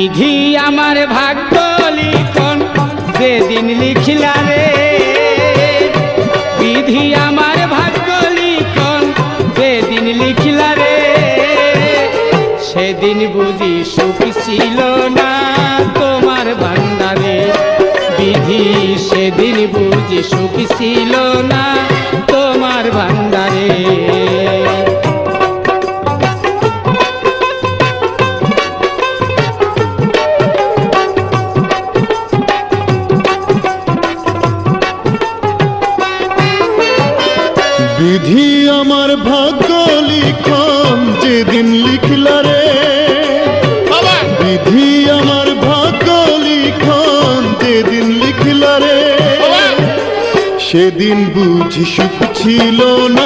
বিধি আমার ভাগ্য লিখন যেদিন লিখিলা রে, বিধি আমার ভাগ্য লিখন যেদিন লিখিলা রে, সেদিন বুঝি সুখ ছিল না তোমার ভান্ডারে। বিধি সেদিন বুঝি সুখ ছিল না তোমার ভান্ডারে। বিধি আমার ভাগ্য লিখন যেদিন লিখলা রে, বিধি আমার ভাগ্য লিখন যেদিন লিখলা রে, সেদিন বুঝি সুখ ছিল না